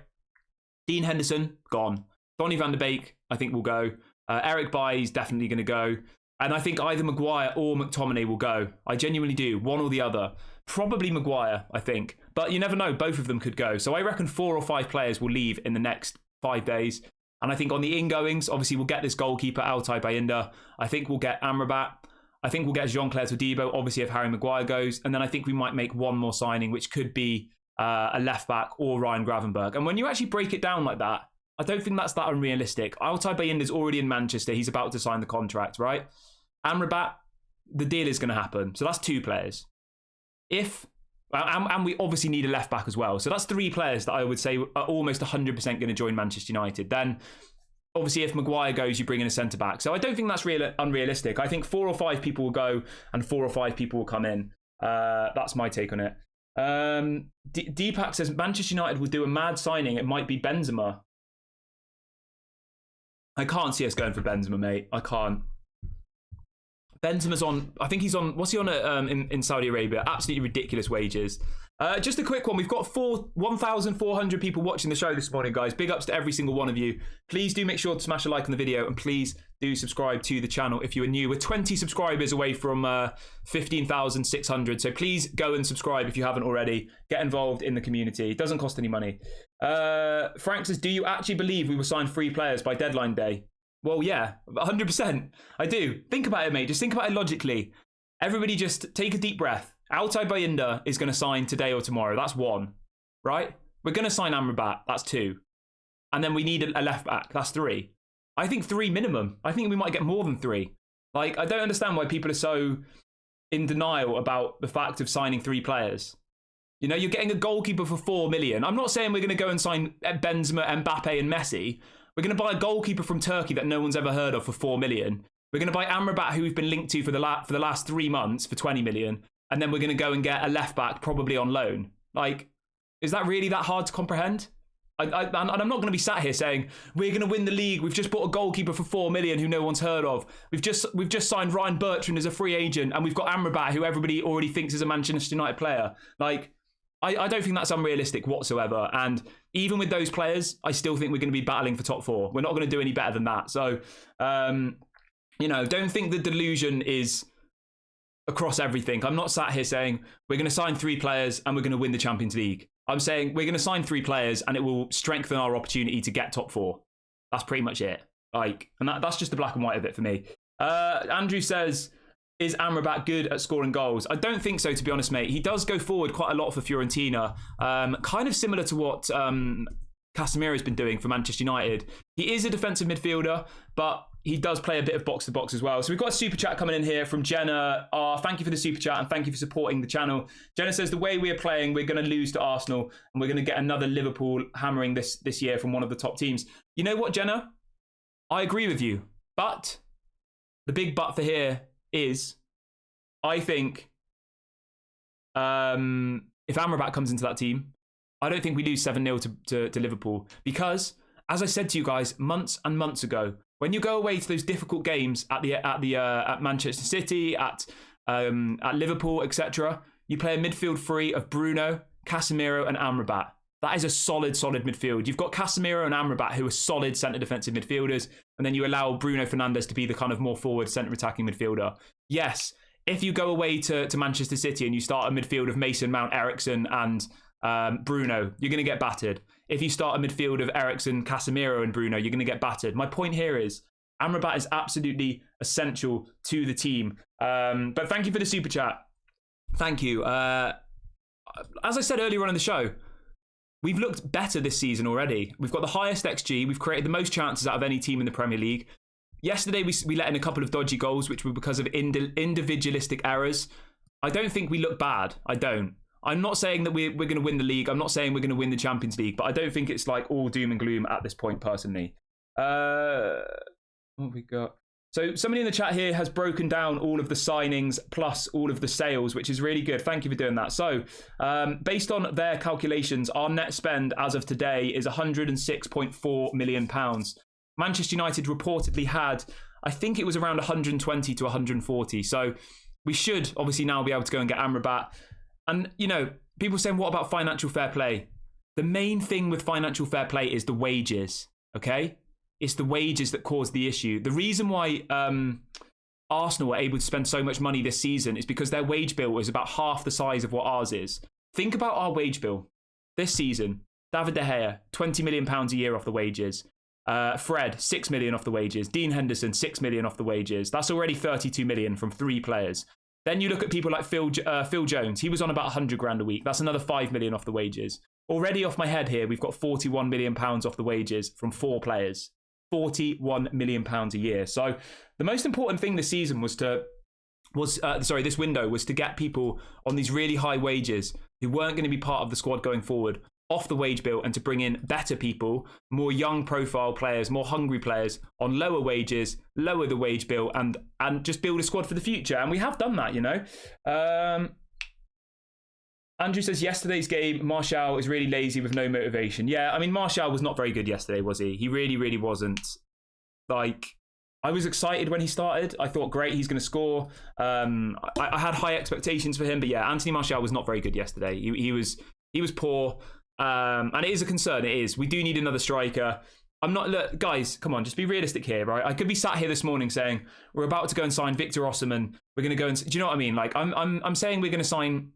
Dean Henderson, gone. Donny van de Beek, I think, will go. Eric Bailly is definitely going to go. And I think either Maguire or McTominay will go. I genuinely do. One or the other. Probably Maguire, I think. But you never know. Both of them could go. So I reckon 4 or 5 players will leave in the next 5 days. And I think on the ingoings, obviously, we'll get this goalkeeper, Altay Bayindir. I think we'll get Amrabat. I think we'll get Jean-Claire Todibo, obviously, if Harry Maguire goes. And then I think we might make one more signing, which could be a left-back or Ryan Gravenberch. And when you actually break it down like that, I don't think that's that unrealistic. Altay Bayindir's already in Manchester. He's about to sign the contract, right? Amrabat, the deal is going to happen. So that's 2 players. And we obviously need a left back as well. So that's 3 players that I would say are almost 100% going to join Manchester United. Then, obviously, if Maguire goes, you bring in a centre back. So I don't think that's unrealistic. I think 4 or 5 people will go and 4 or 5 people will come in. That's my take on it. Deepak says Manchester United will do a mad signing. It might be Benzema. I can't see us going for Benzema, mate. I can't. Benzema's on, I think he's on, what's he on in Saudi Arabia? Absolutely ridiculous wages. Just a quick one. We've got 1,400 people watching the show this morning, guys. Big ups to every single one of you. Please do make sure to smash a like on the video, and please do subscribe to the channel if you are new. We're 20 subscribers away from 15,600, so please go and subscribe if you haven't already. Get involved in the community. It doesn't cost any money. Frank says, do you actually believe we will sign 3 players by deadline day? Well, yeah, 100%. I do. Think about it, mate. Just think about it logically. Everybody just take a deep breath. Altay Bayinda is going to sign today or tomorrow. That's 1, right? We're going to sign Amrabat. That's 2. And then we need a left back. That's 3. I think 3 minimum. I think we might get more than 3. Like, I don't understand why people are so in denial about the fact of signing 3 players. You know, you're getting a goalkeeper for 4 million. I'm not saying we're going to go and sign Benzema, Mbappe and Messi. We're going to buy a goalkeeper from Turkey that no one's ever heard of for 4 million. We're going to buy Amrabat, who we've been linked to for the last 3 months for 20 million. And then we're going to go and get a left back, probably on loan. Like, is that really that hard to comprehend? And I'm not going to be sat here saying we're going to win the league. We've just bought a goalkeeper for 4 million who no one's heard of. We've just signed Ryan Bertrand as a free agent, and we've got Amrabat, who everybody already thinks is a Manchester United player. Like, I don't think that's unrealistic whatsoever. And even with those players, I still think we're going to be battling for top 4. We're not going to do any better than that. So, you know, don't think the delusion is across everything. I'm not sat here saying we're going to sign 3 players and we're going to win the Champions League. I'm saying we're going to sign 3 players and it will strengthen our opportunity to get top 4. That's pretty much it. Like, and that's just the black and white of it for me. Andrew says, is Amrabat good at scoring goals? I don't think so, to be honest, mate. He does go forward quite a lot for Fiorentina. Kind of similar to what Casemiro's been doing for Manchester United. He is a defensive midfielder, but he does play a bit of box to box as well. So we've got a super chat coming in here from Jenna. Thank you for the super chat and thank you for supporting the channel. Jenna says, the way we are playing, we're going to lose to Arsenal and we're going to get another Liverpool hammering this year from one of the top teams. You know what, Jenna? I agree with you. But the big but for here is, I think if Amrabat comes into that team, I don't think we lose 7-0 to Liverpool. Because, as I said to you guys months and months ago, when you go away to those difficult games at Manchester City, at Liverpool, etc., you play a midfield free of Bruno, Casemiro, and Amrabat. That is a solid midfield. You've got Casemiro and Amrabat, who are solid centre defensive midfielders, and then you allow Bruno Fernandes to be the kind of more forward centre attacking midfielder. Yes, if you go away to Manchester City and you start a midfield of Mason, Mount, Eriksen, and Bruno, you're going to get battered. If you start a midfield of Eriksen, Casemiro and Bruno, you're going to get battered. My point here is Amrabat is absolutely essential to the team. But thank you for the super chat. Thank you. As I said earlier on in the show, we've looked better this season already. We've got the highest XG. We've created the most chances out of any team in the Premier League. Yesterday, we let in a couple of dodgy goals, which were because of individualistic errors. I don't think we look bad. I don't. I'm not saying that we're going to win the league. I'm not saying we're going to win the Champions League, but I don't think it's like all doom and gloom at this point, personally. What have we got? So somebody in the chat here has broken down all of the signings plus all of the sales, which is really good. Thank you for doing that. So based on their calculations, our net spend as of today is £106.4 million. Manchester United reportedly had, I think it was around 120 to 140. So we should obviously now be able to go and get Amrabat. And, you know, people saying, what about financial fair play? The main thing with financial fair play is the wages, okay? It's the wages that cause the issue. The reason why Arsenal were able to spend so much money this season is because their wage bill is about half the size of what ours is. Think about our wage bill this season. David De Gea, £20 million a year off the wages. Fred, 6 million off the wages. Dean Henderson, 6 million off the wages. That's already 32 million from 3 players. Then you look at people like Phil Jones. He was on about 100 grand a week. That's another 5 million off the wages. Already off my head here, we've got 41 million pounds off the wages from 4 players. 41 million pounds a year. So the most important thing this season this window was to get people on these really high wages who weren't going to be part of the squad going forward off the wage bill, and to bring in better people, more young profile players, more hungry players on lower wages, lower the wage bill, and just build a squad for the future. And we have done that, you know. Andrew says, yesterday's game, Martial is really lazy with no motivation. Yeah, I mean, Martial was not very good yesterday, was he? He really, really wasn't. Like, I was excited when he started. I thought, great, he's going to score. I had high expectations for him, but yeah, Anthony Martial was not very good yesterday. He was poor, and it is a concern. It is. We do need another striker. Look, guys, come on, just be realistic here, right? I could be sat here this morning saying we're about to go and sign Victor Osimhen. We're going to go and, do you know what I mean? Like, I'm saying we're going to sign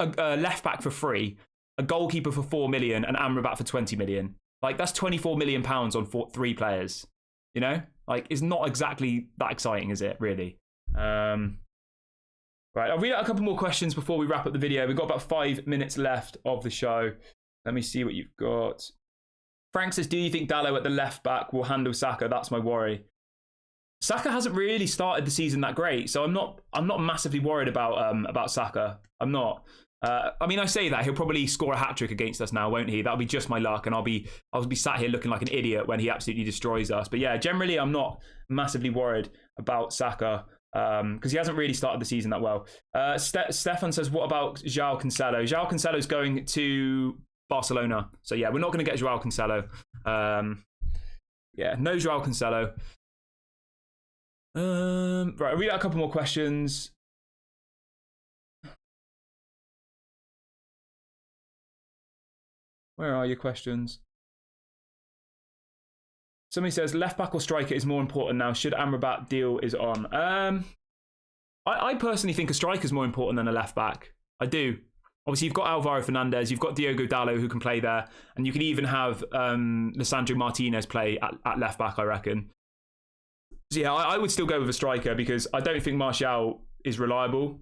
a left back for free, a goalkeeper for 4 million, and Amrabat for 20 million. Like, that's 24 million pounds on 3 players. You know, like, it's not exactly that exciting, is it? Really? Right, I'll read out a couple more questions before we wrap up the video. We've got about 5 minutes left of the show. Let me see what you've got. Frank says, do you think Dalot at the left back will handle Saka? That's my worry. Saka hasn't really started the season that great, so I'm not massively worried about Saka. I'm not. I mean, I say that he'll probably score a hat trick against us now, won't he? That'll be just my luck, and I'll be sat here looking like an idiot when he absolutely destroys us. But yeah, generally, I'm not massively worried about Saka because he hasn't really started the season that well. Stefan says, what about João Cancelo? João Cancelo's going to Barcelona, so yeah, we're not going to get João Cancelo. Yeah, no João Cancelo. Right, I'll read out a couple more questions. Where are your questions? Somebody says, left back or striker is more important now. Should Amrabat deal is on? I personally think a striker is more important than a left back. I do. Obviously, you've got Alvaro Fernandez, you've got Diogo Dalot who can play there, and you can even have Lisandro Martinez play at left back, I reckon. So yeah, I would still go with a striker because I don't think Martial is reliable.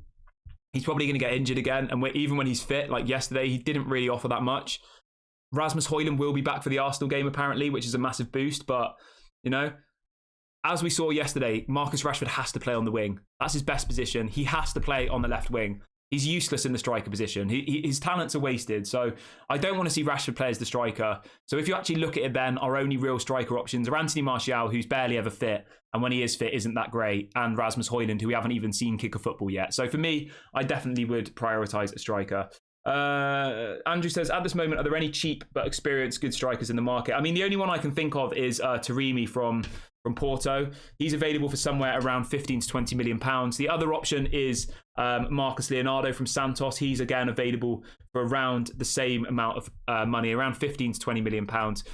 He's probably going to get injured again, and even when he's fit, like yesterday, he didn't really offer that much. Rasmus Højlund will be back for the Arsenal game, apparently, which is a massive boost. But, you know, as we saw yesterday, Marcus Rashford has to play on the wing. That's his best position. He has to play on the left wing. He's useless in the striker position. His talents are wasted. So I don't want to see Rashford play as the striker. So if you actually look at it then, our only real striker options are Anthony Martial, who's barely ever fit. And when he is fit, isn't that great. And Rasmus Højlund, who we haven't even seen kick a football yet. So for me, I definitely would prioritise a striker. Andrew says, at this moment, are there any cheap but experienced good strikers in the market? I mean, the only one I can think of is Taremi from Porto. He's available for somewhere around 15 to 20 million pounds. The other option is Marcus Leonardo from Santos. He's again available for around the same amount of money, around 15 to 20 million pounds.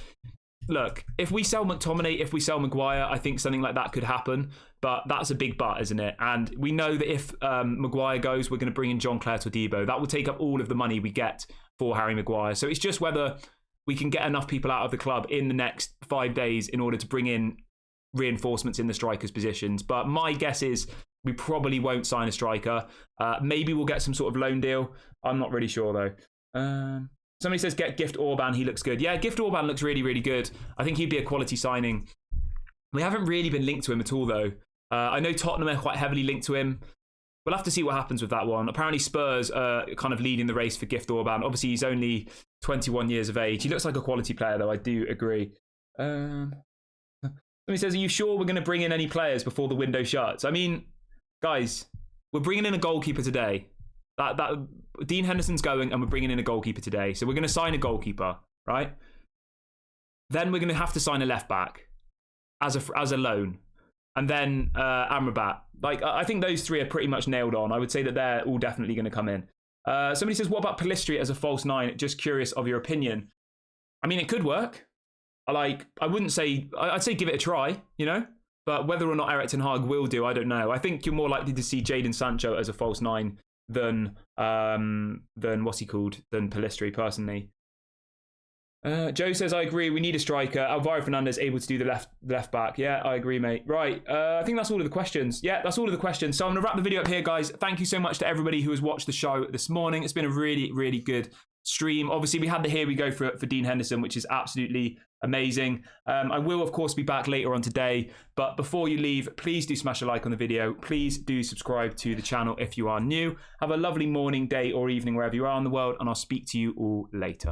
Look, if we sell McTominay, if we sell Maguire, I think something like that could happen. But that's a big but, isn't it? And we know that if Maguire goes, we're going to bring in Jean-Claire Todibo. That will take up all of the money we get for Harry Maguire. So it's just whether we can get enough people out of the club in the next 5 days in order to bring in reinforcements in the strikers' positions. But my guess is we probably won't sign a striker. Maybe we'll get some sort of loan deal. I'm not really sure, though. Somebody says, get Gift Orban. He looks good. Yeah, Gift Orban looks really, really good. I think he'd be a quality signing. We haven't really been linked to him at all, though. I know Tottenham are quite heavily linked to him. We'll have to see what happens with that one. Apparently Spurs are kind of leading the race for Gift Orban. Obviously, he's only 21 years of age. He looks like a quality player, though. I do agree. Somebody says, are you sure we're going to bring in any players before the window shuts? I mean, guys, we're bringing in a goalkeeper today. Dean Henderson's going and we're bringing in a goalkeeper today. So we're going to sign a goalkeeper, right? Then we're going to have to sign a left back as a loan. And then Amrabat. Like, I think those three are pretty much nailed on. I would say that they're all definitely going to come in. Somebody says, what about Pellistri as a false nine? Just curious of your opinion. I mean, it could work. I'd say give it a try, you know? But whether or not Erik ten Hag will do, I don't know. I think you're more likely to see Jadon Sancho as a false nine than what's he called? Than Pellistri, personally. Joe says, I agree, we need a striker. Alvaro Fernandez able to do the left back. Yeah, I agree, mate. Right, I think that's all of the questions. Yeah, that's all of the questions. So I'm going to wrap the video up here, guys. Thank you so much to everybody who has watched the show this morning. It's been a really, really good stream. Obviously, we had the Here We Go for Dean Henderson, which is absolutely amazing. I will, of course, be back later on today. But before you leave, please do smash a like on the video. Please do subscribe to the channel if you are new. Have a lovely morning, day, or evening, wherever you are in the world. And I'll speak to you all later.